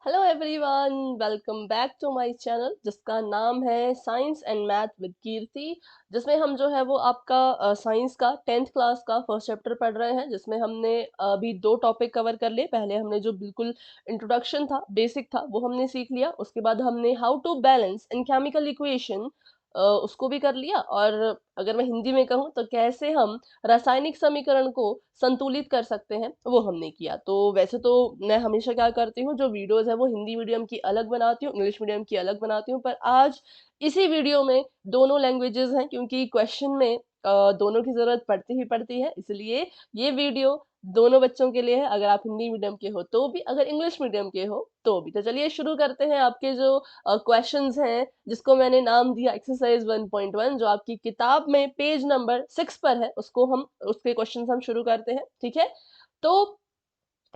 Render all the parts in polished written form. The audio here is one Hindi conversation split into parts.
Hello everyone, welcome back to my channel जिसका नाम है science and math with Kirti. जिसमें हम जो है वो आपका साइंस का 10th क्लास का फर्स्ट चैप्टर पढ़ रहे हैं, जिसमें हमने अभी दो टॉपिक कवर कर लिए। पहले हमने जो बिल्कुल इंट्रोडक्शन था, बेसिक था, वो हमने सीख लिया। उसके बाद हमने how to balance in chemical equation उसको भी कर लिया। और अगर मैं हिंदी में कहूँ तो कैसे हम रासायनिक समीकरण को संतुलित कर सकते हैं, वो हमने किया। तो वैसे तो मैं हमेशा क्या करती हूँ, जो वीडियोस है वो हिंदी मीडियम की अलग बनाती हूँ, इंग्लिश मीडियम की अलग बनाती हूँ। पर आज इसी वीडियो में दोनों लैंग्वेजेस हैं, क्योंकि क्वेश्चन में दोनों की जरूरत पड़ती ही पड़ती है। इसलिए ये वीडियो दोनों बच्चों के लिए है, अगर आप हिंदी मीडियम के हो तो भी, अगर इंग्लिश मीडियम के हो तो भी। तो चलिए शुरू करते हैं। आपके जो क्वेश्चंस हैं, जिसको मैंने नाम दिया एक्सरसाइज 1.1, जो आपकी किताब में पेज नंबर 6 पर है, उसको हम उसके क्वेश्चंस हम शुरू करते हैं। ठीक है, तो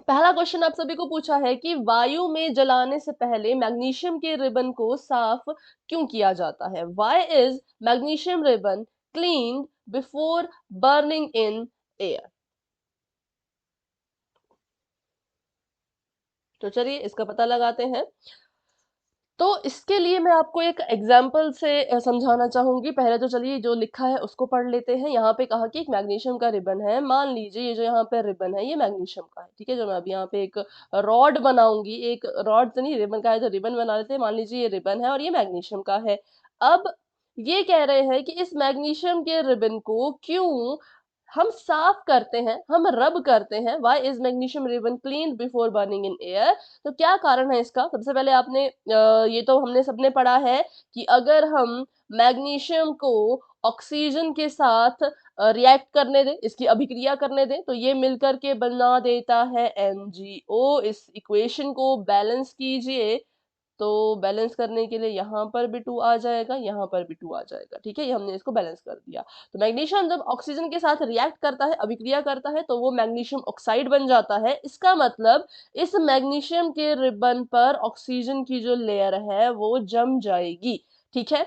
पहला क्वेश्चन आप सभी को पूछा है कि वायु में जलाने से पहले मैग्नीशियम के रिबन को साफ क्यों किया जाता है? Why is magnesium ribbon cleaned before burning in air? तो चलिए इसका पता लगाते हैं। तो इसके लिए मैं आपको एक एग्जाम्पल से समझाना चाहूंगी। पहले तो चलिए जो लिखा है उसको पढ़ लेते हैं। यहाँ पे कहा कि एक मैग्नीशियम का रिबन है। मान लीजिए ये जो यहाँ पे रिबन है, ये मैग्नीशियम का है। ठीक है, जो मैं अभी यहाँ पे एक रॉड बनाऊंगी, एक रॉड तो नहीं, रिबन का है तो रिबन बना लेते हैं। मान लीजिए ये रिबन है और ये मैग्नीशियम का है। अब ये कह रहे हैं कि इस मैग्नीशियम के रिबन को क्यों हम साफ करते हैं, हम रब करते हैं। Why is magnesium ribbon clean before burning in air? तो क्या कारण है इसका? सबसे पहले आपने ये तो हमने सबने पढ़ा है कि अगर हम मैग्नीशियम को ऑक्सीजन के साथ रिएक्ट करने दें, इसकी अभिक्रिया करने दें, तो ये मिलकर के बना देता है MgO। इस इक्वेशन को बैलेंस कीजिए, तो बैलेंस करने के लिए यहाँ पर भी 2 आ जाएगा, यहाँ पर भी 2 आ जाएगा। ठीक है, ये हमने इसको बैलेंस कर दिया। तो मैग्नीशियम जब ऑक्सीजन के साथ रिएक्ट करता है, अभिक्रिया करता है, तो वो मैग्नीशियम ऑक्साइड बन जाता है। इसका मतलब इस मैग्नीशियम के रिबन पर ऑक्सीजन की जो लेयर है वो जम जाएगी। ठीक है,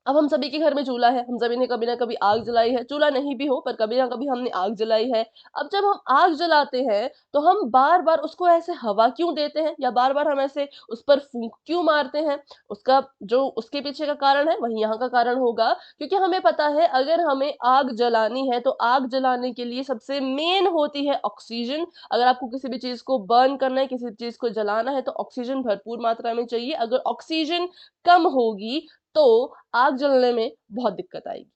अब हम सभी के घर में चूल्हा है, हम सभी ने कभी ना कभी आग जलाई है। चूल्हा नहीं भी हो पर कभी ना कभी हमने आग जलाई है। अब जब हम आग जलाते हैं तो हम बार बार उसको ऐसे हवा क्यों देते हैं, या बार बार हम ऐसे उस पर फूंक क्यों मारते हैं? उसका जो उसके पीछे का कारण है वही यहाँ का कारण होगा। क्योंकि हमें पता है, अगर हमें आग जलानी है तो आग जलाने के लिए सबसे मेन होती है ऑक्सीजन। अगर आपको किसी भी चीज को बर्न करना है, किसी भी चीज को जलाना है, तो ऑक्सीजन भरपूर मात्रा में चाहिए। अगर ऑक्सीजन कम होगी तो आग जलने में बहुत दिक्कत आएगी।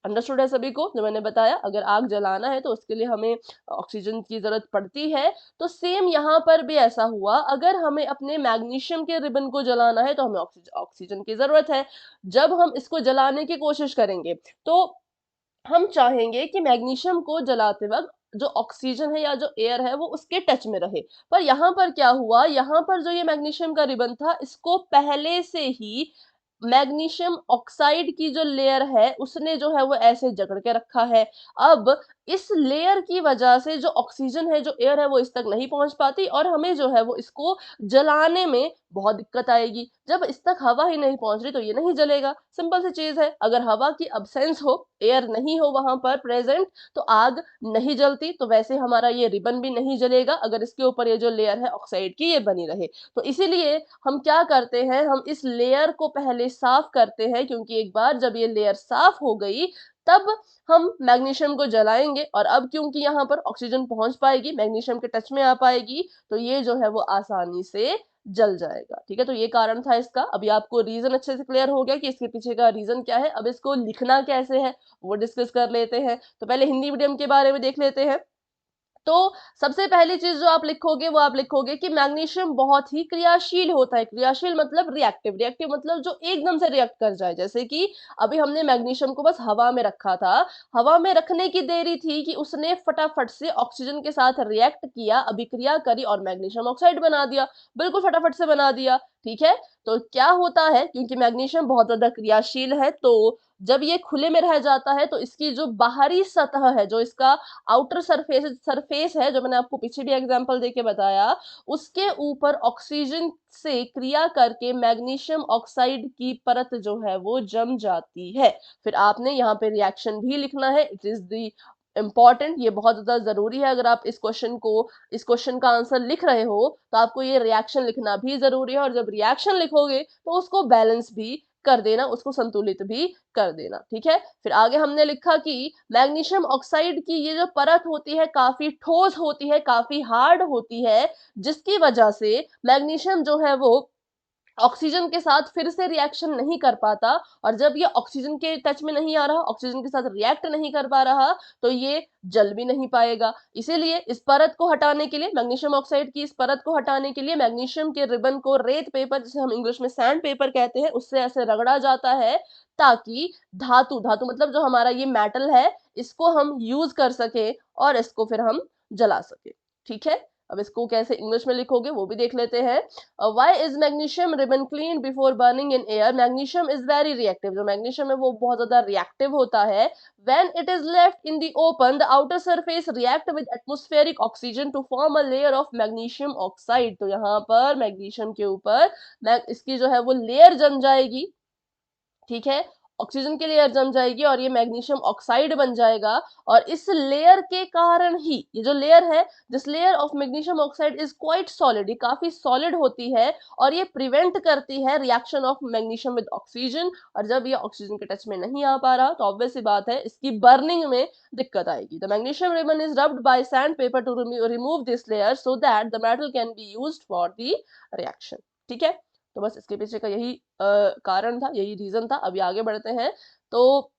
अंडरस्टूड है सभी को? जो मैंने बताया, अगर आग जलाना है तो उसके लिए हमें ऑक्सीजन की जरूरत पड़ती है। तो सेम यहाँ पर भी ऐसा हुआ, अगर हमें अपने मैग्नीशियम के रिबन को जलाना है तो हमें ऑक्सीजन की जरूरत है। जब हम इसको जलाने की कोशिश करेंगे तो हम चाहेंगे कि मैग्नीशियम को जलाते वक्त जो ऑक्सीजन है या जो एयर है वो उसके टच में रहे। पर यहाँ पर क्या हुआ, यहाँ पर जो ये मैग्नीशियम का रिबन था, इसको पहले से ही मैग्नीशियम ऑक्साइड की जो लेयर है उसने जो है वो ऐसे जकड़ के रखा है। अब इस लेयर की वजह से जो ऑक्सीजन है, जो एयर है, वो इस तक नहीं पहुंच पाती और हमें जो है वो इसको जलाने में बहुत दिक्कत आएगी। जब इस तक हवा ही नहीं पहुंच रही तो ये नहीं जलेगा। सिंपल सी चीज है, अगर हवा की अब्सेंस हो, एयर नहीं हो वहां पर प्रेजेंट, तो आग नहीं जलती। तो वैसे हमारा ये रिबन भी नहीं जलेगा अगर इसके ऊपर ये जो लेयर है ऑक्साइड की ये बनी रहे। तो इसीलिए हम क्या करते हैं, हम इस लेयर को पहले साफ करते हैं, क्योंकि एक बार जब ये लेयर साफ हो गई तब हम मैग्नीशियम को जलाएंगे। और अब क्योंकि यहाँ पर ऑक्सीजन पहुंच पाएगी, मैग्नीशियम के टच में आ पाएगी, तो ये जो है वो आसानी से जल जाएगा। ठीक है, तो ये कारण था इसका। अभी आपको रीजन अच्छे से क्लियर हो गया कि इसके पीछे का रीजन क्या है। अब इसको लिखना कैसे है वो डिस्कस कर लेते हैं। तो पहले हिंदी मीडियम के बारे में देख लेते हैं। तो सबसे पहली चीज जो आप लिखोगे वो आप लिखोगे कि मैग्नीशियम बहुत ही क्रियाशील होता है। क्रियाशील मतलब रिएक्टिव, रिएक्टिव मतलब जो एकदम से रिएक्ट कर जाए। जैसे कि अभी हमने मैग्नीशियम को बस हवा में रखा था, हवा में रखने की देरी थी कि उसने फटाफट से ऑक्सीजन के साथ रिएक्ट किया, अभिक्रिया करी और मैग्नीशियम ऑक्साइड बना दिया। बिल्कुल फटाफट से बना दिया। ठीक है, तो क्या होता है, क्योंकि मैग्नीशियम बहुत ज्यादा क्रियाशील है, तो जब ये खुले में रह जाता है तो इसकी जो बाहरी सतह है, जो इसका आउटर सरफेस सरफेस है, जो मैंने आपको पीछे भी एग्जांपल देके बताया, उसके ऊपर ऑक्सीजन से क्रिया करके मैग्नीशियम ऑक्साइड की परत जो है वो जम जाती है। फिर आपने यहाँ पे रिएक्शन भी लिखना है। इट इज द इंपॉर्टेंट, ये बहुत ज्यादा जरूरी है। अगर आप इस क्वेश्चन का आंसर लिख रहे हो तो आपको ये रिएक्शन लिखना भी जरूरी है, और जब रिएक्शन लिखोगे तो उसको बैलेंस भी कर देना, उसको संतुलित भी कर देना, ठीक है। फिर आगे हमने लिखा कि मैग्नीशियम ऑक्साइड की ये जो परत होती है काफी ठोस होती है, काफी हार्ड होती है, जिसकी वजह से मैग्नीशियम जो है वो ऑक्सीजन के साथ फिर से रिएक्शन नहीं कर पाता, और जब ये ऑक्सीजन के टच में नहीं आ रहा, ऑक्सीजन के साथ रिएक्ट नहीं कर पा रहा, तो ये जल भी नहीं पाएगा। इसीलिए इस परत को हटाने के लिए, मैग्नीशियम ऑक्साइड की इस परत को हटाने के लिए मैग्नीशियम के रिबन को रेत पेपर, जिसे हम इंग्लिश में सैंड पेपर कहते हैं, उससे ऐसे रगड़ा जाता है, ताकि धातु धातु मतलब जो हमारा ये मेटल है, इसको हम यूज कर सके और इसको फिर हम जला सके, ठीक है। अब इसको कैसे इंग्लिश में लिखोगे वो भी देख लेते हैं। Why is magnesium ribbon cleaned before burning in air? Magnesium is very reactive. जो magnesium है वो बहुत ज्यादा reactive होता है। When it is left in the open, the outer surface react with atmospheric oxygen to form a layer of magnesium oxide. तो यहाँ पर magnesium के ऊपर इसकी जो है वो लेयर जम जाएगी, ठीक है, ऑक्सीजन की लेयर जम जाएगी और ये मैग्नीशियम ऑक्साइड बन जाएगा। और इस लेयर के कारण ही ये जो लेयर है, this layer of magnesium oxide is quite solid, ये काफी सॉलिड होती है, और ये प्रिवेंट करती है reaction of magnesium with oxygen. और जब ये ऑक्सीजन के टच में नहीं आ पा रहा तो ऑब्वियस सी बात है इसकी बर्निंग में दिक्कत आएगी। The magnesium ribbon is rubbed by sand paper to remove this layer so that the metal can be used for the reaction, ठीक है। तो बस इसके पीछे का यही कारण था, यही रीजन था। अभी आगे बढ़ते हैं। तो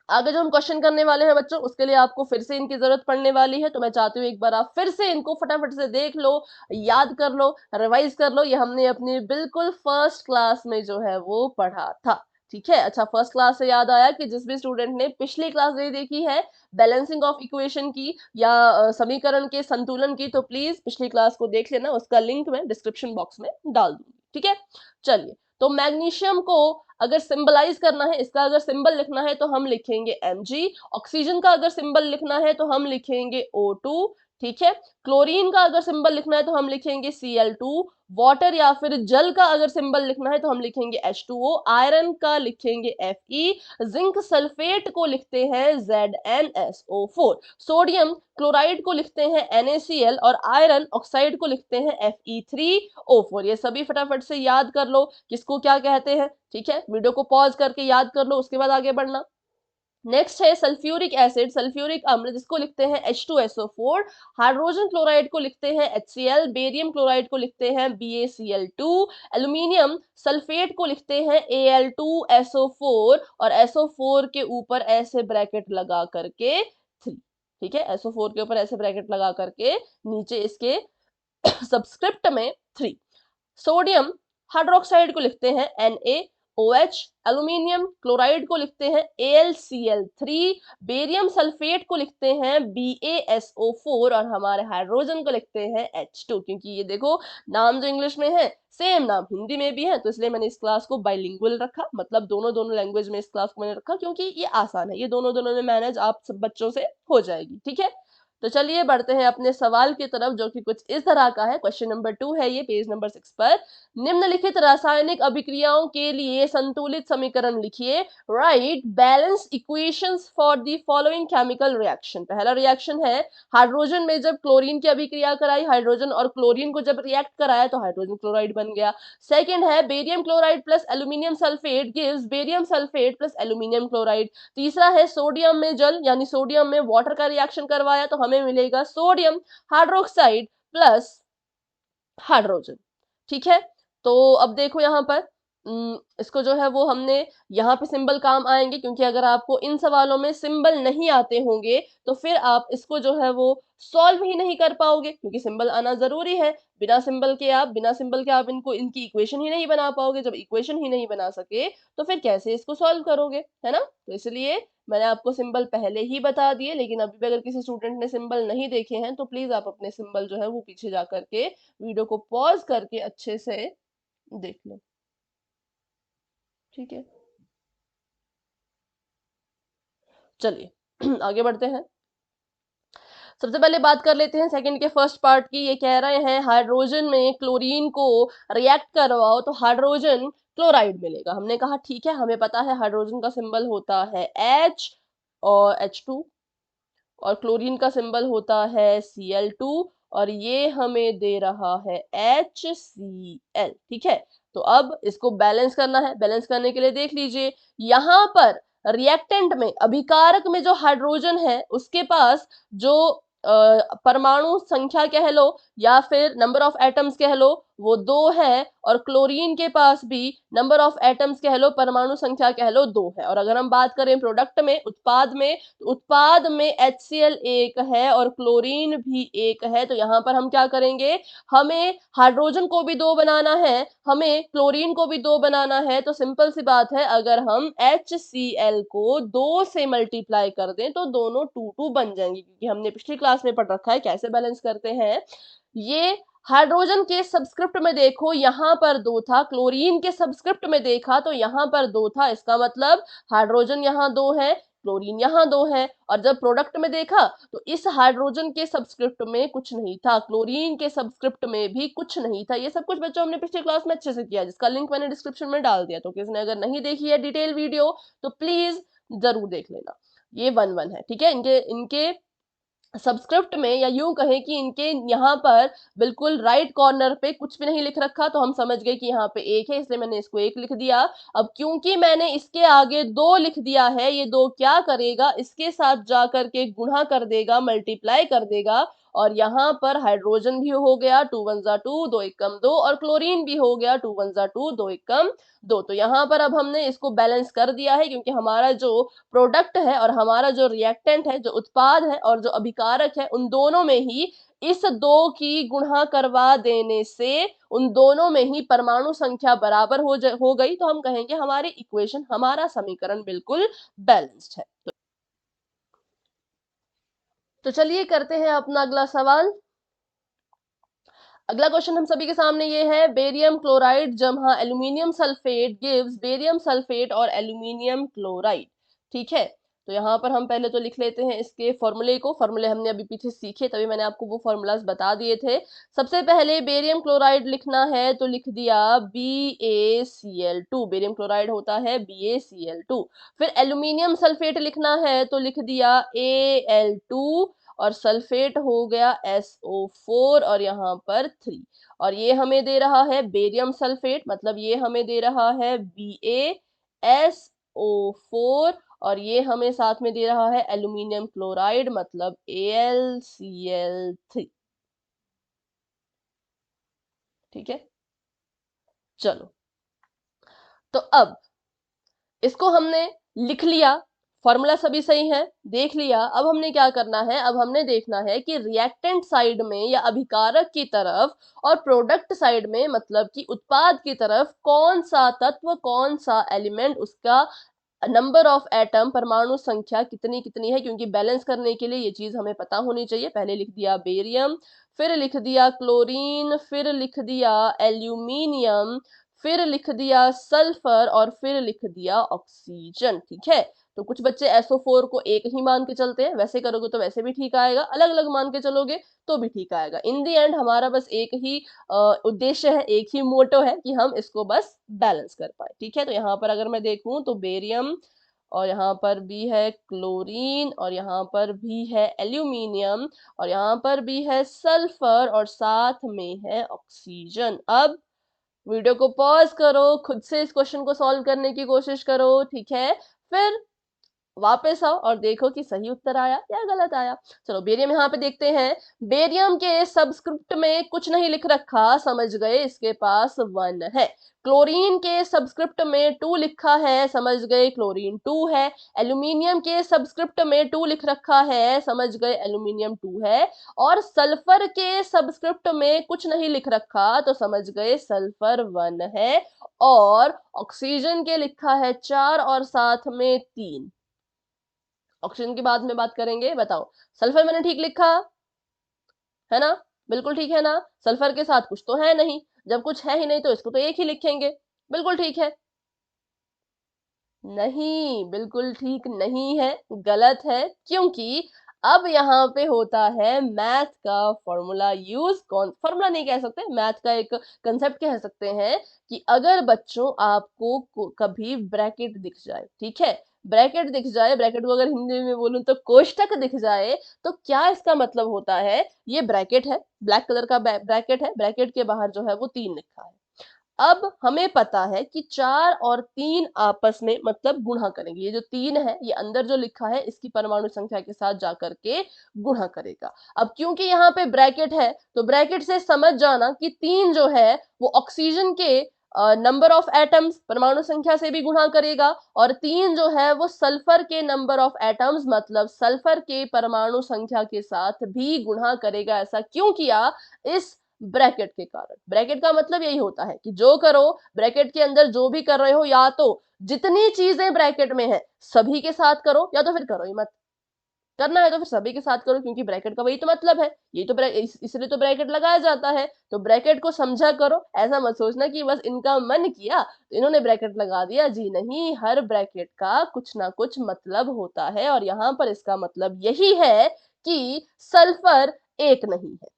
आगे जो हम क्वेश्चन करने वाले हैं बच्चों, उसके लिए आपको फिर से इनकी जरूरत पड़ने वाली है, तो मैं चाहती हूँ एक बार आप फिर से इनको फटाफट से देख लो, याद कर लो, रिवाइज कर लो। ये हमने अपनी बिल्कुल फर्स्ट क्लास में जो है वो पढ़ा था, ठीक है। अच्छा, फर्स्ट क्लास से याद आया कि जिस भी स्टूडेंट ने पिछली क्लास नहीं देखी है बैलेंसिंग ऑफ इक्वेशन की या समीकरण के संतुलन की, तो प्लीज पिछली क्लास को देख लेना, उसका लिंक मैं डिस्क्रिप्शन बॉक्स में डाल दूंगी, ठीक है। चलिए, तो मैग्नीशियम को अगर सिंबलाइज करना है, इसका अगर सिंबल लिखना है तो हम लिखेंगे Mg। ऑक्सीजन का अगर सिंबल लिखना है तो हम लिखेंगे O2, ठीक है। क्लोरीन का अगर सिंबल लिखना है तो हम लिखेंगे Cl2। वाटर या फिर जल का अगर सिंबल लिखना है तो हम लिखेंगे H2O। आयरन का लिखेंगे Fe। जिंक सल्फेट को लिखते हैं ZnSO4। सोडियम क्लोराइड को लिखते हैं NaCl, और आयरन ऑक्साइड को लिखते हैं Fe3O4। ये सभी फटाफट से याद कर लो किसको क्या कहते हैं, ठीक है। वीडियो को पॉज करके याद कर लो, उसके बाद आगे बढ़ना। नेक्स्ट है सल्फ्यूरिक एसिड, सल्फ्यूरिक अम्ल, जिसको लिखते हैं H2SO4। हाइड्रोजन क्लोराइड को लिखते हैं HCl। बेरियम क्लोराइड को लिखते हैं BaCl2। एल्यूमिनियम सल्फेट को लिखते हैं Al2SO4, और SO4 के ऊपर ऐसे ब्रैकेट लगा करके 3, ठीक है। SO4 के ऊपर ऐसे ब्रैकेट लगा करके नीचे इसके सबस्क्रिप्ट में 3। सोडियम हाइड्रोक्साइड को लिखते हैं NaOH। एल्यूमिनियम क्लोराइड को लिखते हैं AlCl3। बेरियम सल्फेट को लिखते हैं BaSO4, और हमारे हाइड्रोजन को लिखते हैं H2। क्योंकि ये देखो, नाम जो इंग्लिश में है सेम नाम हिंदी में भी है, तो इसलिए मैंने इस क्लास को बाइलिंगुअल रखा, मतलब दोनों दोनों लैंग्वेज में इस क्लास को मैंने रखा, क्योंकि ये आसान है, ये दोनों दोनों में मैनेज आप सब बच्चों से हो जाएगी, ठीक है। तो चलिए बढ़ते हैं अपने सवाल की तरफ, जो कि कुछ इस तरह का है। क्वेश्चन नंबर 2 है ये, पेज नंबर 6 पर। निम्नलिखित रासायनिक अभिक्रियाओं के लिए संतुलित समीकरण लिखिए। Right balance equations for the following chemical reaction. पहला रिएक्शन है, हाइड्रोजन में जब क्लोरीन की अभिक्रिया कराई, हाइड्रोजन और क्लोरीन को जब रिएक्ट कराया तो हाइड्रोजन क्लोराइड बन गया। सेकेंड है, barium chloride plus aluminium sulphate gives barium sulphate plus aluminium chloride. तीसरा है, सोडियम में जल यानी सोडियम में वाटर का रिएक्शन करवाया तो हमें मिलेगा सोडियम हाइड्रोक्साइड प्लस हाइड्रोजन, ठीक है। तो अब देखो यहाँ पर इसको जो है वो हमने यहाँ पे सिंबल काम आएंगे, क्योंकि अगर आपको इन सवालों में सिंबल नहीं आते होंगे तो फिर आप इसको जो है वो सॉल्व ही नहीं कर पाओगे, क्योंकि सिंबल आना जरूरी है। बिना सिंबल के आप इनकी इक्वेशन ही नहीं बना पाओगे। जब इक्वेशन ही नहीं बना सके तो फिर कैसे इसको सॉल्व करोगे, है ना। तो इसलिए मैंने आपको सिंबल पहले ही बता दिए, लेकिन अभी भी अगर किसी स्टूडेंट ने सिंबल नहीं देखे हैं तो प्लीज आप अपने सिंबल जो है वो पीछे जा करके वीडियो को पॉज करके अच्छे से देख लो, ठीक है। चलिए आगे बढ़ते हैं। सबसे पहले बात कर लेते हैं सेकंड के फर्स्ट पार्ट की। ये कह रहे हैं हाइड्रोजन में क्लोरीन को रिएक्ट करवाओ तो हाइड्रोजन क्लोराइड मिलेगा। हमने कहा ठीक है, हमें पता है हाइड्रोजन का सिंबल होता है H और H2। और क्लोरीन का सिंबल होता है Cl2 और ये हमें दे रहा है HCl। ठीक है, तो अब इसको बैलेंस करना है। बैलेंस करने के लिए देख लीजिए, यहाँ पर रिएक्टेंट में, अभिकारक में जो हाइड्रोजन है उसके पास जो परमाणु संख्या कह लो या फिर नंबर ऑफ एटम्स कह लो, वो 2 है, और क्लोरीन के पास भी नंबर ऑफ एटम्स कह लो, परमाणु संख्या कह लो, 2 है। और अगर हम बात करें प्रोडक्ट में, उत्पाद में, तो उत्पाद में HCl 1 है और क्लोरीन भी 1 है। तो यहाँ पर हम क्या करेंगे, हमें हाइड्रोजन को भी 2 बनाना है, हमें क्लोरीन को भी 2 बनाना है। तो सिंपल सी बात है, अगर हम HCl को 2 से मल्टीप्लाई कर दें तो दोनों 2 बन जाएंगे, क्योंकि हमने पिछली क्लास में पढ़ रखा है कैसे बैलेंस करते हैं। ये हाइड्रोजन के सबस्क्रिप्ट में देखो, यहाँ पर 2 था, क्लोरीन के सबस्क्रिप्ट में देखा तो यहाँ पर 2 था। इसका मतलब हाइड्रोजन यहाँ 2 है, क्लोरीन यहाँ 2 है। और जब प्रोडक्ट में देखा तो इस हाइड्रोजन के सबस्क्रिप्ट में कुछ नहीं था, क्लोरीन के सबस्क्रिप्ट में भी कुछ नहीं था। ये सब कुछ बच्चों हमने पिछली क्लास में अच्छे से किया, जिसका लिंक मैंने डिस्क्रिप्शन में डाल दिया। तो किसी ने अगर नहीं देखी है डिटेल वीडियो तो प्लीज जरूर देख लेना। ये 1-1 है, ठीक है। इनके इनके सबस्क्रिप्ट में, या यूं कहें कि इनके यहाँ पर बिल्कुल राइट कॉर्नर पे कुछ भी नहीं लिख रखा, तो हम समझ गए कि यहाँ पे 1 है, इसलिए मैंने इसको 1 लिख दिया। अब क्योंकि मैंने इसके आगे 2 लिख दिया है, ये 2 क्या करेगा, इसके साथ जाकर के गुणा कर देगा, मल्टीप्लाई कर देगा, और यहाँ पर हाइड्रोजन भी हो गया 2 1 जा 2, 2 1 कम 2, और क्लोरीन भी हो गया 2 1 जा 2, 2 1 कम 2। तो यहाँ पर अब हमने इसको बैलेंस कर दिया है, क्योंकि हमारा जो प्रोडक्ट है और हमारा जो रिएक्टेंट है, जो उत्पाद है और जो अभिकारक है, उन दोनों में ही इस 2 की गुणा करवा देने से उन दोनों में ही परमाणु संख्या बराबर हो गई। तो हम कहेंगे हमारी इक्वेशन, हमारा समीकरण बिल्कुल बैलेंस्ड है। तो चलिए करते हैं अपना अगला सवाल। अगला क्वेश्चन हम सभी के सामने ये है, बेरियम क्लोराइड जमा aluminium sulphate gives barium sulphate और एल्यूमिनियम क्लोराइड। ठीक है, तो यहाँ पर हम पहले तो लिख लेते हैं इसके फॉर्मूले को। फॉर्मूले हमने अभी पीछे सीखे, तभी मैंने आपको वो फॉर्मूलाज बता दिए थे। सबसे पहले बेरियम क्लोराइड लिखना है तो लिख दिया BaCl2, बेरियम क्लोराइड होता है BaCl2। फिर एल्यूमिनियम सल्फेट लिखना है तो लिख दिया Al2, और सल्फेट हो गया SO4 और यहाँ पर 3। और ये हमें दे रहा है बेरियम सल्फेट, मतलब ये हमें दे रहा है BaSO4, और ये हमें साथ में दे रहा है एल्यूमिनियम क्लोराइड, मतलब AlCl3। ठीक है, चलो, तो अब इसको हमने लिख लिया, फॉर्मूला सभी सही है, देख लिया। अब हमने क्या करना है, अब हमने देखना है कि रिएक्टेंट साइड में या अभिकारक की तरफ और प्रोडक्ट साइड में, मतलब कि उत्पाद की तरफ, कौन सा तत्व, कौन सा एलिमेंट, उसका नंबर ऑफ एटम, परमाणु संख्या कितनी कितनी है, क्योंकि बैलेंस करने के लिए ये चीज हमें पता होनी चाहिए। पहले लिख दिया बेरियम, फिर लिख दिया क्लोरीन, फिर लिख दिया एल्यूमिनियम, फिर लिख दिया सल्फर, और फिर लिख दिया ऑक्सीजन। ठीक है, तो कुछ बच्चे SO4 को 1 ही मान के चलते हैं, वैसे करोगे तो वैसे भी ठीक आएगा, अलग अलग मान के चलोगे तो भी ठीक आएगा। इन दी एंड हमारा बस एक ही उद्देश्य है, एक ही मोटो है कि हम इसको बस बैलेंस कर पाए। ठीक है, तो यहाँ पर अगर मैं देखूं तो बेरियम, और यहाँ पर भी है क्लोरीन, और यहाँ पर भी है एल्यूमिनियम, और यहाँ पर भी है सल्फर, और साथ में है ऑक्सीजन। अब वीडियो को पॉज करो, खुद से इस क्वेश्चन को सॉल्व करने की कोशिश करो। ठीक है, फिर वापस आओ और देखो कि सही उत्तर आया या गलत आया। चलो बेरियम यहाँ पे देखते हैं। बेरियम के सबस्क्रिप्ट में कुछ नहीं लिख रखा, समझ गए, इसके पास 1 है। क्लोरीन के सबस्क्रिप्ट में 2 लिखा है, समझ गए, क्लोरीन 2 है। एल्यूमिनियम के सबस्क्रिप्ट में 2 लिख रखा है, समझ गए, एल्यूमिनियम 2 है। और सल्फर के सबस्क्रिप्ट में कुछ नहीं लिख रखा, तो समझ गए सल्फर 1 है। और ऑक्सीजन के लिखा है 4 और साथ में 3। ऑक्सीजन की बाद में बात करेंगे। बताओ, सल्फर मैंने ठीक लिखा है ना, बिल्कुल ठीक है ना। सल्फर के साथ कुछ तो है नहीं, जब कुछ है ही नहीं तो इसको तो 1 ही लिखेंगे, बिल्कुल ठीक है। नहीं, बिल्कुल ठीक नहीं है, गलत है, क्योंकि अब यहाँ पे होता है मैथ का फॉर्मूला यूज। कौन फॉर्मूला नहीं कह सकते, मैथ का एक कंसेप्ट कह सकते हैं कि अगर बच्चों आपको कभी ब्रैकेट दिख जाए, ठीक है, ब्रैकेट दिख जाए, ब्रैकेट को अगर हिंदी में बोलूं तो कोष्टक दिख जाए, तो क्या इसका मतलब होता है? ये ब्रैकेट है, ब्लैक कलर का ब्रैकेट है, ब्रैकेट के बाहर जो है वो 3 लिखा है। अब हमें पता है कि 4 और 3 आपस में मतलब गुणा करेंगे। ये जो 3 है, ये अंदर जो लिखा है इसकी परमाणु संख्या के साथ जाकर के गुणा करेगा। अब क्योंकि यहाँ पे ब्रैकेट है, तो ब्रैकेट से समझ जाना कि 3 जो है वो ऑक्सीजन के नंबर ऑफ एटम्स परमाणु संख्या से भी गुणा करेगा, और 3 जो है वो सल्फर के नंबर ऑफ एटम्स मतलब सल्फर के परमाणु संख्या के साथ भी गुणा करेगा। ऐसा क्यों किया? इस ब्रैकेट के कारण। ब्रैकेट का मतलब यही होता है कि जो करो, ब्रैकेट के अंदर जो भी कर रहे हो, या तो जितनी चीजें ब्रैकेट में है सभी के साथ करो, या तो फिर करो ही मत। करना है तो फिर सभी के साथ करो, क्योंकि ब्रैकेट का वही तो मतलब है। ये तो इसलिए तो ब्रैकेट लगाया जाता है। तो ब्रैकेट को समझा करो, ऐसा मत सोचना कि बस इनका मन किया तो इन्होंने ब्रैकेट लगा दिया। जी नहीं, हर ब्रैकेट का कुछ ना कुछ मतलब होता है, और यहाँ पर इसका मतलब यही है कि सल्फर एक नहीं है।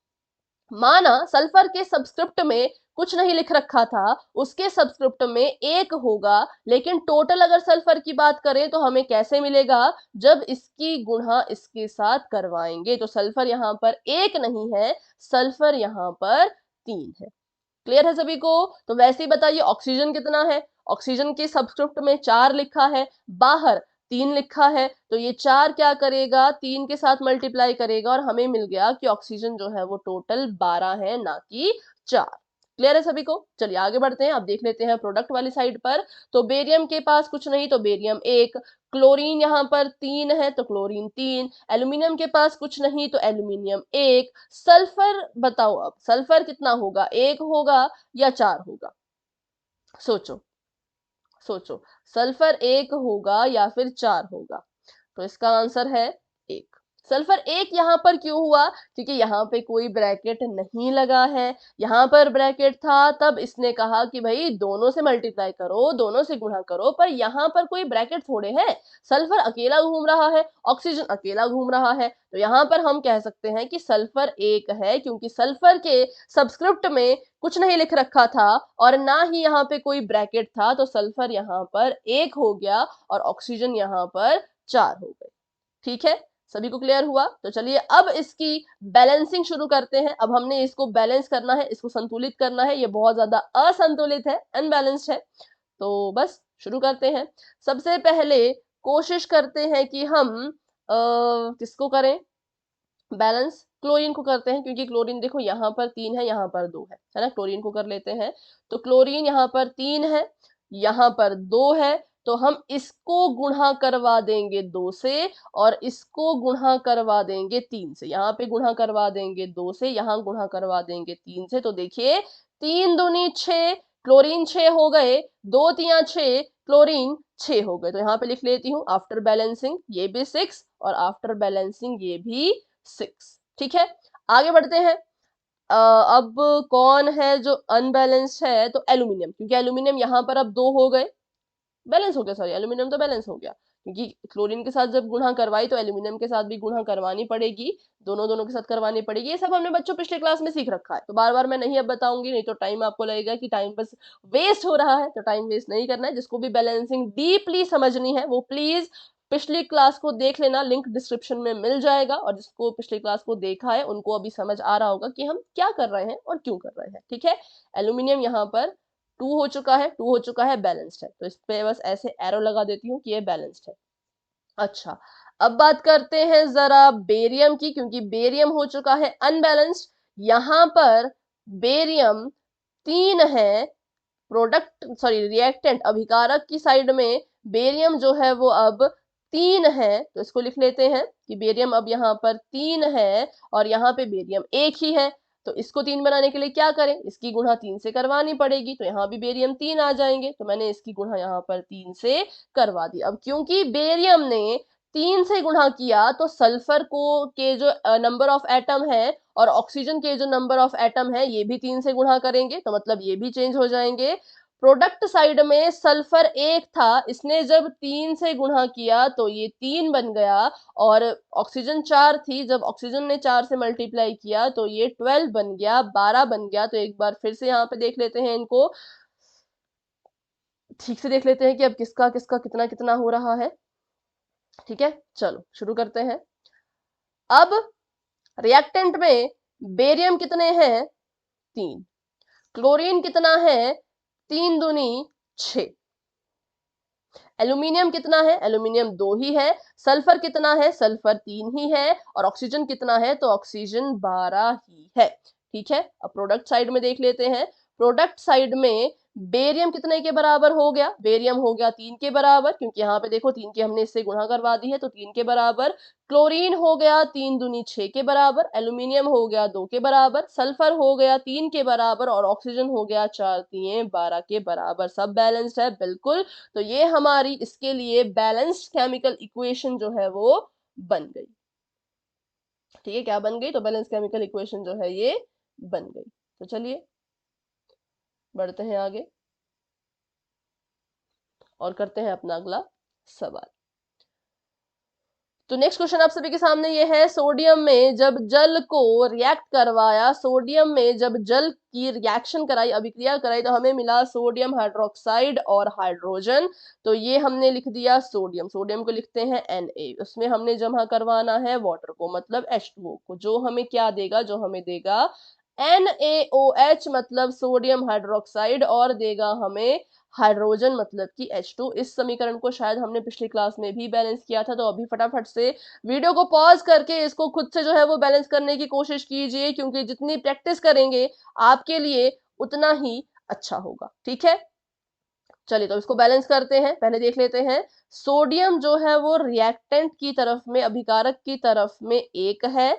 माना सल्फर के सबस्क्रिप्ट में कुछ नहीं लिख रखा था, उसके सबस्क्रिप्ट में 1 होगा, लेकिन टोटल अगर सल्फर की बात करें तो हमें कैसे मिलेगा? जब इसकी गुणा इसके साथ करवाएंगे। तो सल्फर यहाँ पर 1 नहीं है, सल्फर यहाँ पर 3 है। क्लियर है सभी को? तो वैसे ही बताइए ऑक्सीजन कितना है? ऑक्सीजन के सबस्क्रिप्ट में 4 लिखा है, बाहर 3 लिखा है, तो ये 4 क्या करेगा? 3 के साथ मल्टीप्लाई करेगा, और हमें मिल गया कि ऑक्सीजन जो है वो टोटल 12 है, ना कि 4। क्लियर है सभी को? चलिए आगे बढ़ते हैं। अब देख लेते हैं प्रोडक्ट वाली साइड पर। तो बेरियम के पास कुछ नहीं, तो बेरियम 1, क्लोरीन यहाँ पर 3 है तो क्लोरीन 3, एल्यूमिनियम के पास कुछ नहीं तो एल्यूमिनियम 1, सल्फर बताओ, अब सल्फर कितना होगा? 1 होगा या 4 होगा? सोचो, सोचो, सल्फर 1 होगा या फिर 4 होगा? तो इसका आंसर है 1। सल्फर 1 यहाँ पर क्यों हुआ? क्योंकि यहाँ पे कोई ब्रैकेट नहीं लगा है। यहाँ पर ब्रैकेट था तब इसने कहा कि भाई दोनों से मल्टीप्लाई करो, दोनों से गुणा करो, पर यहाँ पर कोई ब्रैकेट थोड़े है। सल्फर अकेला घूम रहा है, ऑक्सीजन अकेला घूम रहा है, तो यहाँ पर हम कह सकते हैं कि सल्फर 1 है, क्योंकि सल्फर के सबस्क्रिप्ट में कुछ नहीं लिख रखा था और ना ही यहाँ पे कोई ब्रैकेट था, तो सल्फर यहाँ पर 1 हो गया और ऑक्सीजन यहाँ पर 4 हो गए। ठीक है, सभी को क्लियर हुआ? तो चलिए अब इसकी बैलेंसिंग शुरू करते हैं। अब हमने इसको बैलेंस करना है, इसको संतुलित करना है। ये बहुत ज्यादा असंतुलित है, अनबैलेंस्ड है। तो बस शुरू करते हैं। सबसे पहले कोशिश करते हैं कि हम किसको करें बैलेंस? क्लोरीन को करते हैं, क्योंकि क्लोरीन देखो यहाँ पर 3 है, यहाँ पर 2 है ना? क्लोरीन को कर लेते हैं। तो क्लोरीन यहाँ पर 3 है, यहाँ पर 2 है, तो हम इसको गुणा करवा देंगे 2 से, और इसको गुणा करवा देंगे 3 से। यहाँ पे गुणा करवा देंगे 2 से, यहाँ गुणा करवा देंगे 3 से। तो देखिए 3 दूनी 6, क्लोरीन 6 हो गए, 2 तिया 6, क्लोरीन 6 हो गए। तो यहाँ पे लिख लेती हूँ आफ्टर बैलेंसिंग ये भी 6, और आफ्टर बैलेंसिंग ये भी 6। ठीक है, आगे बढ़ते हैं। अब कौन है जो अनबैलेंस्ड है? तो एल्यूमिनियम, क्योंकि एल्यूमिनियम यहाँ पर अब 2 हो गए, बैलेंस हो गया, सॉरी एल्यूमिनियम तो बैलेंस हो गया, क्योंकि क्लोरीन के साथ जब गुणा करवाई तो एल्यूमिनियम के साथ भी गुणा करवानी पड़ेगी, दोनों दोनों के साथ करवानी पड़ेगी। ये सब हमने बच्चों पिछले क्लास में सीख रखा है, तो बार बार मैं नहीं अब बताऊंगी, नहीं तो टाइम आपको लगेगा कि टाइम बस वेस्ट हो रहा है। तो टाइम वेस्ट नहीं करना है। जिसको भी बैलेंसिंग डीपली समझनी है वो प्लीज पिछली क्लास को देख लेना, लिंक डिस्क्रिप्शन में मिल जाएगा। और जिसको पिछली क्लास को देखा है उनको अभी समझ आ रहा होगा कि हम क्या कर रहे हैं और क्यों कर रहे हैं। ठीक है, एल्यूमिनियम यहाँ पर 2 हो चुका है, 2 हो चुका है, बैलेंस्ड है। तो इस पे बस ऐसे एरो लगा देती हूँ कि ये बैलेंस्ड है। अच्छा, अब बात करते हैं जरा बेरियम की, क्योंकि बेरियम हो चुका है अनबैलेंस्ड। यहाँ पर बेरियम 3 है, प्रोडक्ट सॉरी रिएक्टेंट अभिकारक की साइड में बेरियम जो है वो अब 3 है। तो इसको लिख लेते हैं कि बेरियम अब यहाँ पर 3 है, और यहाँ पे बेरियम 1 ही है। तो इसको 3 बनाने के लिए क्या करें? इसकी गुणा 3 से करवानी पड़ेगी, तो यहाँ भी बेरियम 3 आ जाएंगे। तो मैंने इसकी गुणा यहाँ पर 3 से करवा दी। अब क्योंकि बेरियम ने 3 से गुणा किया, तो सल्फर को के जो नंबर ऑफ एटम है और ऑक्सीजन के जो नंबर ऑफ एटम है ये भी 3 से गुणा करेंगे, तो मतलब ये भी चेंज हो जाएंगे। प्रोडक्ट साइड में सल्फर 1 था, इसने जब 3 से गुणा किया तो ये 3 बन गया, और ऑक्सीजन 4 थी, जब ऑक्सीजन ने 4 से मल्टीप्लाई किया तो ये 12 बन गया, 12 बन गया। तो एक बार फिर से यहाँ पे देख लेते हैं, इनको ठीक से देख लेते हैं कि अब किसका किसका कितना कितना हो रहा है। ठीक है, चलो शुरू करते हैं। अब रिएक्टेंट में बेरियम कितने हैं? 3। क्लोरीन कितना है? 3 दूनी 6। एल्यूमिनियम कितना है? एल्यूमिनियम 2 ही है। सल्फर कितना है? सल्फर 3 ही है। और ऑक्सीजन कितना है? तो ऑक्सीजन 12 ही है। ठीक है, अब प्रोडक्ट साइड में देख लेते हैं। प्रोडक्ट साइड में बेरियम कितने के बराबर हो गया? बेरियम हो गया 3 के बराबर, क्योंकि यहाँ पे देखो 3 की हमने इससे गुणा करवा दी है, तो 3 के बराबर। क्लोरीन हो गया 3 दूनी 6 के बराबर। एल्यूमिनियम हो गया 2 के बराबर। सल्फर हो गया 3 के बराबर। और ऑक्सीजन हो गया 4 3 12 के बराबर। सब बैलेंस्ड है बिल्कुल। तो ये हमारी इसके लिए बैलेंस्ड केमिकल इक्वेशन जो है वो बन गई। ठीक है, क्या बन गई? तो बैलेंस केमिकल इक्वेशन जो है ये बन गई। तो चलिए बढ़ते हैं आगे और करते हैं अपना अगला सवाल। तो नेक्स्ट क्वेश्चन आप सभी के सामने ये है, सोडियम में जब जल को रिएक्ट करवाया, सोडियम में जब जल की रिएक्शन कराई, अभिक्रिया कराई, तो हमें मिला सोडियम हाइड्रोक्साइड और हाइड्रोजन। तो ये हमने लिख दिया सोडियम, सोडियम को लिखते हैं Na। उसमें हमने जमा करवाना है वाटर को, मतलब H2O को, जो हमें क्या देगा? जो हमें देगा NaOH, मतलब सोडियम हाइड्रोक्साइड, और देगा हमें हाइड्रोजन, मतलब कि H2। इस समीकरण को शायद हमने पिछली क्लास में भी बैलेंस किया था। तो अभी फटाफट से वीडियो को पॉज करके इसको खुद से जो है वो बैलेंस करने की कोशिश कीजिए, क्योंकि जितनी प्रैक्टिस करेंगे आपके लिए उतना ही अच्छा होगा। ठीक है, चलिए तो इसको बैलेंस करते हैं। पहले देख लेते हैं, सोडियम जो है वो रिएक्टेंट की तरफ में, अभिकारक की तरफ में 1 है।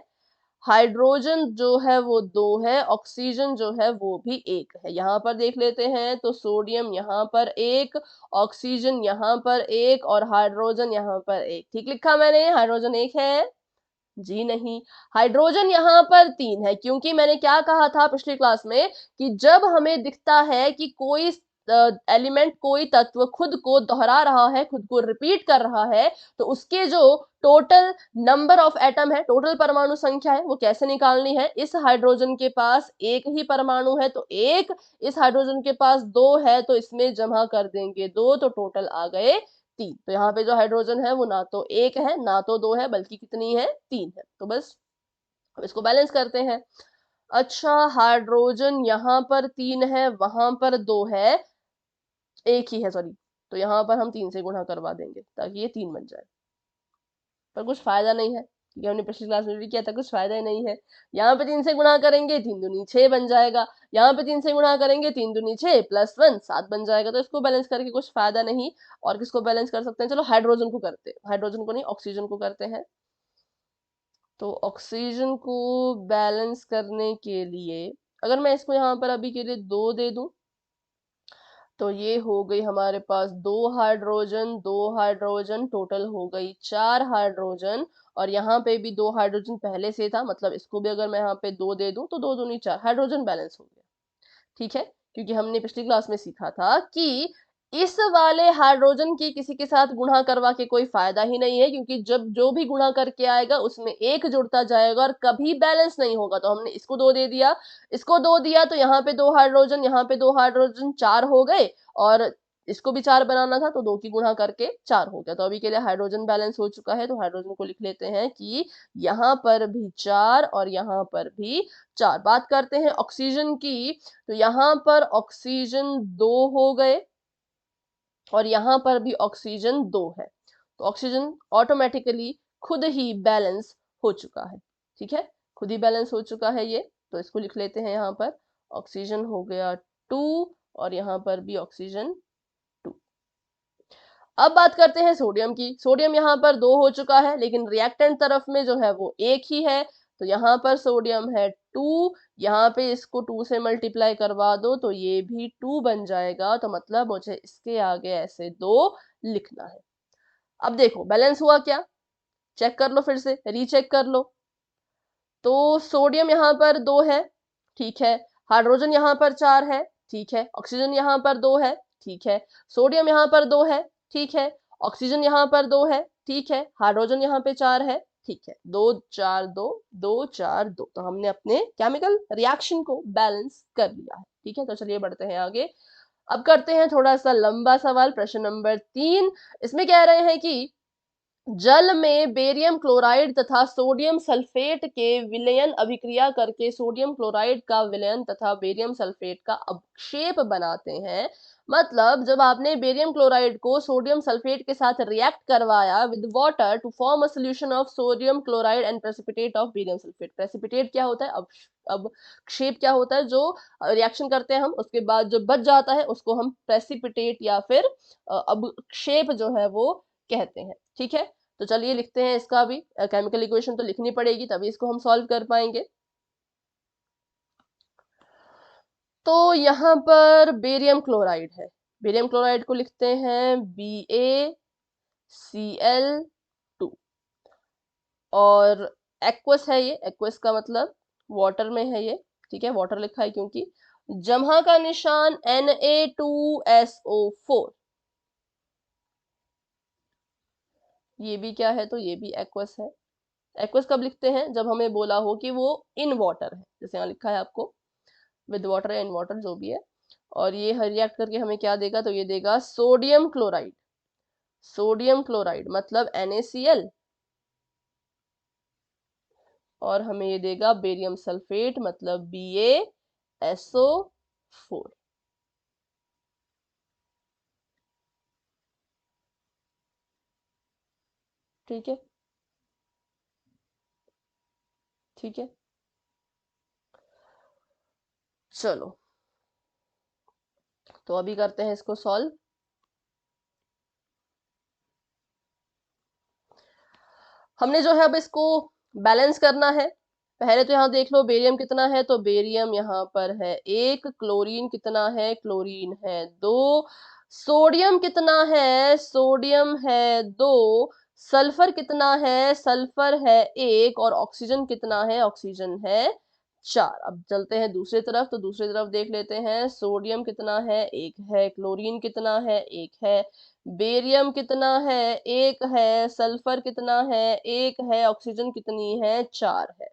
हाइड्रोजन जो है वो 2 है। ऑक्सीजन जो है वो भी 1 है। यहाँ पर देख लेते हैं, तो सोडियम यहाँ पर 1, ऑक्सीजन यहाँ पर 1, और हाइड्रोजन यहाँ पर 1। ठीक लिखा मैंने? हाइड्रोजन 1 है? जी नहीं, हाइड्रोजन यहाँ पर 3 है। क्योंकि मैंने क्या कहा था पिछली क्लास में, कि जब हमें दिखता है कि कोई एलिमेंट, कोई तत्व खुद को दोहरा रहा है, खुद को रिपीट कर रहा है, तो उसके जो टोटल नंबर ऑफ एटम है, टोटल परमाणु संख्या है, वो कैसे निकालनी है? इस हाइड्रोजन के पास 1 ही परमाणु है तो 1, इस हाइड्रोजन के पास 2 है तो इसमें जमा कर देंगे 2, तो टोटल आ गए 3। तो यहाँ पे जो हाइड्रोजन है वो ना तो 1 है ना तो 2 है, बल्कि कितनी है? 3 है। तो बस अब इसको बैलेंस करते हैं। अच्छा, हाइड्रोजन यहाँ पर 3 है, वहां पर 2 है, 1 ही है सॉरी, तो यहाँ पर हम 3 से गुणा करवा देंगे ताकि ये 3 बन जाए। पर कुछ फायदा नहीं है, क्योंकि हमने पिछली क्लास में भी किया था, कुछ फायदा ही नहीं है। यहाँ पे 3 से गुणा करेंगे 3 दूनी 6 बन जाएगा। यहाँ पे 3 से गुणा करेंगे 3 दूनी 6 प्लस 1 7 बन जाएगा। तो इसको बैलेंस करके कुछ फायदा नहीं। और किसको बैलेंस कर सकते हैं? चलो हाइड्रोजन को करते हैं, हाइड्रोजन को नहीं, ऑक्सीजन को करते हैं। तो ऑक्सीजन को बैलेंस करने के लिए अगर मैं इसको यहाँ पर अभी के लिए 2 दे दूं, तो ये हो गई हमारे पास 2 हाइड्रोजन, 2 हाइड्रोजन, टोटल हो गई 4 हाइड्रोजन। और यहाँ पे भी 2 हाइड्रोजन पहले से था, मतलब इसको भी अगर मैं यहाँ पे 2 दे दूं, तो 2 दूनी 4, हाइड्रोजन बैलेंस हो गया। ठीक है, क्योंकि हमने पिछली क्लास में सीखा था कि इस वाले हाइड्रोजन की किसी के साथ गुणा करवा के कोई फायदा ही नहीं है, क्योंकि जब जो भी गुणा करके आएगा उसमें 1 जुड़ता जाएगा और कभी बैलेंस नहीं होगा। तो हमने इसको 2 दे दिया, इसको 2 दिया, तो यहाँ पे 2 हाइड्रोजन, यहाँ पे 2 हाइड्रोजन, 4 हो गए। और इसको भी 4 बनाना था, तो 2 की गुणा करके 4 हो गया। तो अभी के लिए हाइड्रोजन बैलेंस हो चुका है। तो हाइड्रोजन को लिख लेते हैं कि यहाँ पर भी 4 और यहाँ पर भी 4। बात करते हैं ऑक्सीजन की, तो यहाँ पर ऑक्सीजन 2 हो गए और यहाँ पर भी ऑक्सीजन 2 है। तो ऑक्सीजन ऑटोमेटिकली खुद ही बैलेंस हो चुका है। ठीक है, खुद ही बैलेंस हो चुका है ये। तो इसको लिख लेते हैं, यहाँ पर ऑक्सीजन हो गया 2 और यहाँ पर भी ऑक्सीजन 2। अब बात करते हैं सोडियम की। सोडियम यहाँ पर 2 हो चुका है, लेकिन रिएक्टेंट तरफ में जो है वो 1 ही है। तो यहाँ पर सोडियम है 2, यहाँ पे इसको 2 से मल्टीप्लाई करवा दो तो ये भी 2 बन जाएगा। तो मतलब मुझे इसके आगे ऐसे 2 लिखना है। अब देखो बैलेंस हुआ क्या, चेक कर लो, फिर से रीचेक कर लो। तो सोडियम यहाँ पर 2 है, ठीक है। हाइड्रोजन यहाँ पर 4 है, ठीक है। ऑक्सीजन यहाँ पर 2 है, ठीक है। सोडियम यहाँ पर 2 है, ठीक है। ऑक्सीजन यहाँ पर 2 है, ठीक है। हाइड्रोजन यहाँ पे 4 है, ठीक है। 2 4 2 2 4 2। तो हमने अपने केमिकल रिएक्शन को बैलेंस कर लिया है। ठीक है, तो चलिए बढ़ते हैं आगे। अब करते हैं थोड़ा सा लंबा सवाल, प्रश्न नंबर 3। इसमें कह रहे हैं कि जल में बेरियम क्लोराइड तथा सोडियम सल्फेट के विलयन अभिक्रिया करके सोडियम क्लोराइड का विलयन तथा बेरियम सल्फेट का अवक्षेप बनाते हैं। मतलब जब आपने बेरियम क्लोराइड को सोडियम सल्फेट के साथ रिएक्ट करवाया with water to form a solution of sodium chloride and precipitate of barium sulphate. Precipitate क्या होता है? अवक्षेप क्या होता है? जो रिएक्शन करते हैं हम, उसके बाद जो बच जाता है उसको हम प्रेसिपिटेट या फिर अवक्षेप जो है वो कहते हैं। ठीक है, तो चलिए लिखते हैं इसका भी। केमिकल इक्वेशन तो लिखनी पड़ेगी तभी इसको हम सॉल्व कर पाएंगे। तो यहाँ पर बेरियम क्लोराइड है, बेरियम क्लोराइड को लिखते हैं BaCl2। और एक्वस है, ये एक्वस का मतलब वाटर में है ये। ठीक है, वाटर लिखा है क्योंकि जमहा का निशान Na2SO4। ये भी क्या है? तो ये भी एक्वस है। एक्वस कब लिखते हैं? जब हमें बोला हो कि वो इन वाटर है, जैसे यहाँ लिखा है आपको विद वाटर या इन वाटर जो भी है। और ये रिएक्ट करके हमें क्या देगा? तो ये देगा सोडियम क्लोराइड। सोडियम क्लोराइड मतलब NaCl। और हमें ये देगा बेरियम सल्फेट मतलब BaSO4। ठीक है, ठीक है, चलो तो अभी करते हैं इसको सॉल्व। हमने जो है अब इसको बैलेंस करना है। पहले तो यहाँ देख लो बेरियम कितना है, तो बेरियम यहाँ पर है 1, क्लोरीन कितना है? क्लोरीन है 2, सोडियम कितना है? सोडियम है 2, सल्फर कितना है? सल्फर है 1, और ऑक्सीजन कितना है? ऑक्सीजन है 4। अब चलते हैं दूसरी तरफ, तो दूसरी तरफ देख लेते हैं। सोडियम कितना है? 1 है, क्लोरीन कितना है? 1 है, बेरियम कितना है? 1 है, सल्फर कितना है? 1 है, ऑक्सीजन कितनी है? 4 है।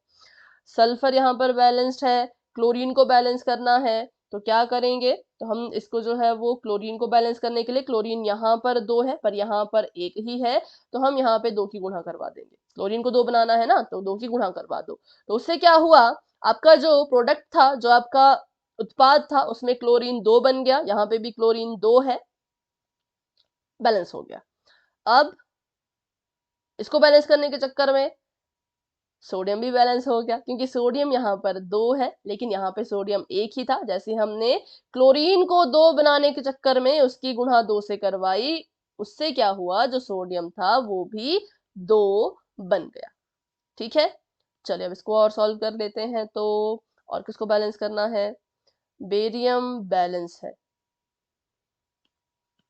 सल्फर यहाँ पर बैलेंस्ड है, क्लोरीन को बैलेंस करना है तो क्या करेंगे? तो हम इसको जो है वो क्लोरीन को बैलेंस करने के लिए, क्लोरीन यहाँ पर 2 है पर यहाँ पर 1 ही है, तो हम यहाँ पे 2 की गुणा करवा देंगे। क्लोरीन को 2 बनाना है ना, तो 2 की गुणा करवा दो। तो उससे क्या हुआ? आपका जो प्रोडक्ट था, जो आपका उत्पाद था, उसमें क्लोरीन 2 बन गया, यहाँ पे भी क्लोरीन 2 है, बैलेंस हो गया। अब इसको बैलेंस करने के चक्कर में सोडियम भी बैलेंस हो गया, क्योंकि सोडियम यहाँ पर 2 है लेकिन यहाँ पे सोडियम 1 ही था। जैसे हमने क्लोरीन को 2 बनाने के चक्कर में उसकी गुणा 2 से करवाई, उससे क्या हुआ? जो सोडियम था वो भी 2 बन गया। ठीक है, चलिए अब इसको और सॉल्व कर लेते हैं। तो और किसको बैलेंस करना है? बेरियम बैलेंस है,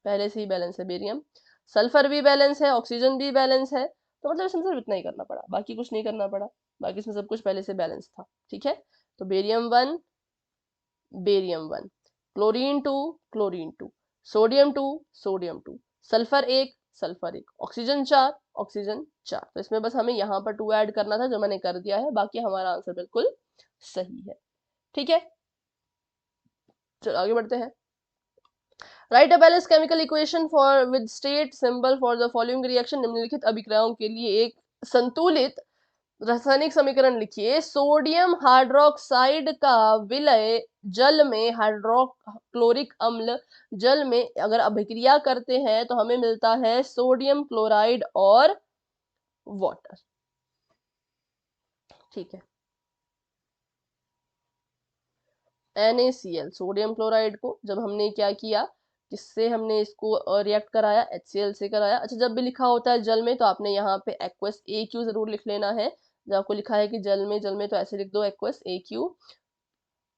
पहले से ही बैलेंस है बेरियम। सल्फर भी बैलेंस है, ऑक्सीजन भी बैलेंस है। तो मतलब इसमें सिर्फ इतना ही करना पड़ा, बाकी कुछ नहीं करना पड़ा, बाकी इसमें सब कुछ पहले से बैलेंस था। ठीक है, तो barium 1, barium 1, chlorine 2, chlorine 2, sodium 2, sodium 2, sulphur 1, sulphur 1, oxygen 4, oxygen 4। तो इसमें बस हमें यहाँ पर 2 ऐड करना था, जो मैंने कर दिया है, बाकी हमारा आंसर बिल्कुल सही है। ठीक है, चलो आगे बढ़ते हैं। Right a balance chemical equation for with state symbol for the following reaction. निम्नलिखित अभिक्रियाओं के लिए एक संतुलित रासायनिक समीकरण लिखिए। सोडियम हाइड्रोक्साइड का विलय जल में हाइड्रोक्लोरिक अम्ल जल में अगर अभिक्रिया करते हैं तो हमें मिलता है सोडियम क्लोराइड और वाटर। ठीक है, NaCl सोडियम क्लोराइड को जब हमने क्या किया, किससे हमने इसको रिएक्ट कराया? HCl से कराया। अच्छा, जब भी लिखा होता है जल में तो आपने यहाँ पे एक्वस AQ जरूर लिख लेना है। जब आपको लिखा है कि जल में तो ऐसे लिख दो एक्वस AQ।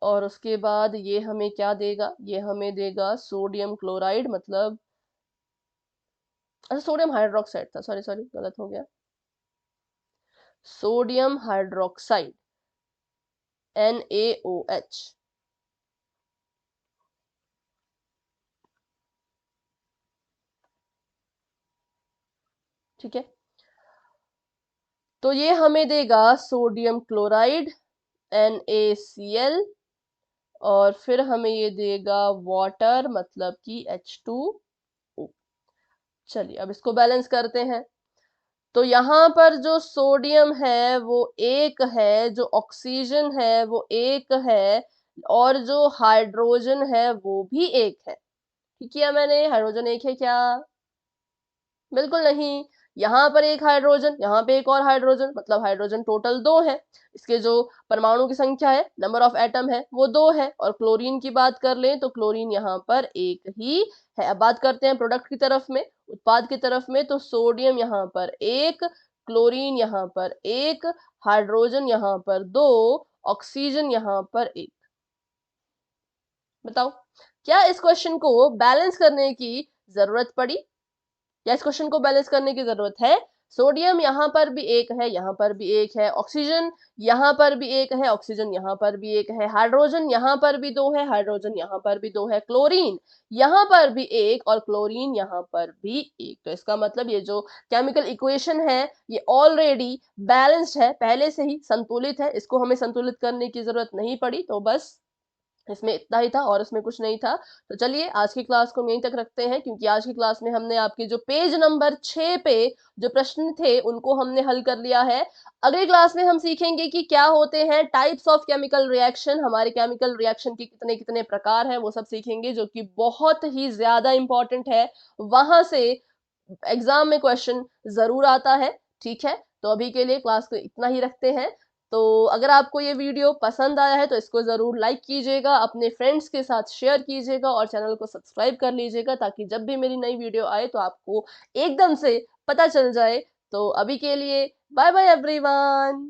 और उसके बाद ये हमें क्या देगा? ये हमें देगा सोडियम क्लोराइड मतलब, अच्छा सोडियम हाइड्रोक्साइड था, सॉरी सॉरी गलत हो गया, सोडियम हाइड्रोक्साइड NaOH। ठीक है, तो ये हमें देगा सोडियम क्लोराइड NaCl, और फिर हमें ये देगा वाटर मतलब कि H2O। चलिए अब इसको बैलेंस करते हैं। तो यहाँ पर जो सोडियम है वो एक है, जो ऑक्सीजन है वो एक है और जो हाइड्रोजन है वो भी एक है। ठीक किया मैंने? हाइड्रोजन एक है क्या? बिल्कुल नहीं। यहाँ पर एक हाइड्रोजन, यहाँ पे एक और हाइड्रोजन, मतलब हाइड्रोजन टोटल 2 हैं। इसके जो परमाणु की संख्या है, नंबर ऑफ एटम है, वो 2 है। और क्लोरीन की बात कर लें तो क्लोरीन यहाँ पर एक ही है। अब बात करते हैं प्रोडक्ट की तरफ में, उत्पाद की तरफ में, तो सोडियम यहाँ पर 1, क्लोरीन यहाँ पर 1, हाइड्रोजन यहाँ पर 2, ऑक्सीजन यहाँ पर 1। बताओ, क्या इस क्वेश्चन को बैलेंस करने की ज़रूरत पड़ी? या इस क्वेश्चन को बैलेंस करने की जरूरत है? सोडियम यहाँ पर भी एक है, यहाँ पर भी एक है, ऑक्सीजन यहाँ पर भी एक है, ऑक्सीजन यहाँ पर भी एक है, हाइड्रोजन यहाँ पर भी 2 है, हाइड्रोजन यहाँ पर भी 2 है, क्लोरीन यहाँ पर भी एक और क्लोरीन यहाँ पर भी एक। तो इसका मतलब ये जो केमिकल इक्वेशन है ये ऑलरेडी बैलेंस्ड है, पहले से ही संतुलित है, इसको हमें संतुलित करने की जरूरत नहीं पड़ी। तो बस इसमें इतना ही था और इसमें कुछ नहीं था। तो चलिए आज की क्लास को हम यहीं तक रखते हैं, क्योंकि आज की क्लास में हमने आपके जो पेज नंबर 6 पे जो प्रश्न थे उनको हमने हल कर लिया है। अगली क्लास में हम सीखेंगे कि क्या होते हैं टाइप्स ऑफ केमिकल रिएक्शन, हमारे केमिकल रिएक्शन के कितने कितने प्रकार हैं वो सब सीखेंगे, जो कि बहुत ही ज्यादा इंपॉर्टेंट है। वहां से एग्जाम में क्वेश्चन जरूर आता है। ठीक है, तो अभी के लिए क्लास को इतना ही रखते हैं। तो अगर आपको ये वीडियो पसंद आया है तो इसको जरूर लाइक कीजिएगा, अपने फ्रेंड्स के साथ शेयर कीजिएगा और चैनल को सब्सक्राइब कर लीजिएगा, ताकि जब भी मेरी नई वीडियो आए तो आपको एकदम से पता चल जाए। तो अभी के लिए बाय बाय एवरीवन।